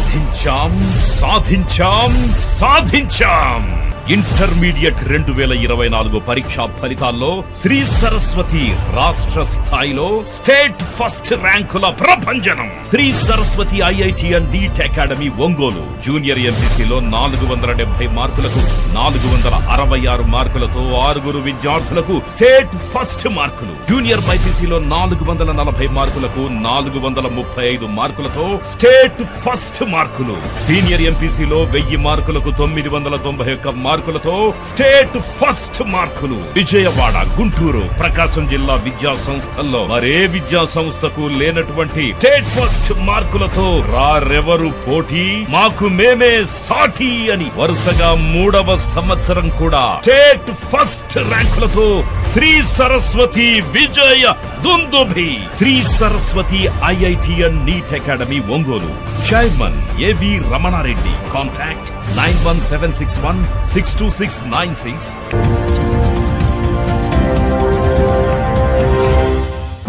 సాధించాం సాధించాం సాధించాం ఇంటర్మీడియట్ 2024 పరీక్షా ఫలితాల్లో శ్రీ సరస్వతి రాష్ట్ర స్థాయిలో స్టేట్ ఫస్ట్ ర్యాంకుల ప్రభంజనం. Sri Saraswati IIT and NEET academy Ongole junior ఎంపీసీలో 470 మార్కులకు 466 మార్కులతో 6 విద్యార్థులకు స్టేట్ ఫస్ట్ మార్కులు. జూనియర్ బైపీసీలో 440 మార్కులకు 435 మార్కులతో స్టేట్ ఫస్ట్ మార్కులు. సీనియర్ ఎంపీసీలో 1000 మార్కులకు 991 మార్కులతో స్టేట్ ఫస్ట్ మార్కులు. విజయవాడ, గుంటూరు, ప్రకాశం జిల్లా విద్యా సంస్థల్లో మరే విద్యా సంస్థకు లేనటువంటి స్టేట్ ఫస్ట్ మార్కులతో రారెవరు పోటీ, మాకు మేమే సాటి అని వరుసగా 3వ సంవత్సరం కూడా స్టేట్ ఫస్ట్ ర్యాంకులతో శ్రీ సరస్వతి విజయ దుందుభి. Sri Saraswati IIT and NEET academy Ongole. Chairman AV Ramanareddy. Contact 91761 62696.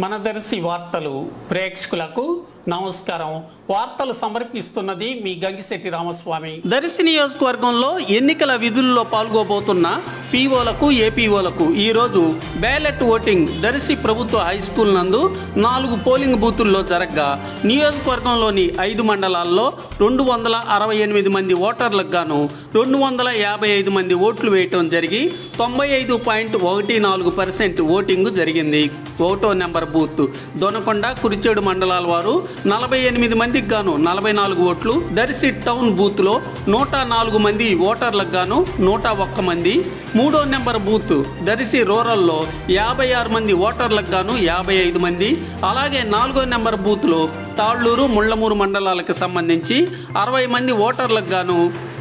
మన దర్శి వార్తలు ప్రేక్షకులకు నమస్కారం. వార్తలు సమర్పిస్తున్నది మీ గంగిశెట్టి రామస్వామి. దర్శి నియోజకవర్గంలో ఎన్నికల విధుల్లో పాల్గొబోతున్న పీఓలకు, ఏపీఓలకు ఈరోజు బ్యాలెట్ ఓటింగ్ దర్శి ప్రభుత్వ హై స్కూల్ నందు 4 పోలింగ్ బూతుల్లో జరగ్గా నియోజకవర్గంలోని 5 మండలాల్లో 268 మంది ఓటర్లకు గాను 255 మంది ఓట్లు వేయటం జరిగి 95.14% ఓటింగ్ జరిగింది. ఓటో నెంబర్ బూత్ దొనకొండ, కురిచేడు మండలాల వారు 48 మందికి గాను 44 ఓట్లు. దర్శి టౌన్ బూత్ లో 104 మంది ఓటర్లకు గాను 101 మంది. 3వ నెంబర్ బూత్ దర్శి రూరల్లో 56 మంది ఓటర్లకు గాను 55 మంది. అలాగే 4వ నెంబర్ బూత్ లో తాళ్ళూరు, ముళ్ళమూరు మండలాలకు సంబంధించి 60 మంది ఓటర్లకు గాను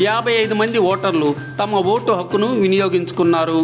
55 మంది ఓటర్లు తమ ఓటు హక్కును వినియోగించుకున్నారు.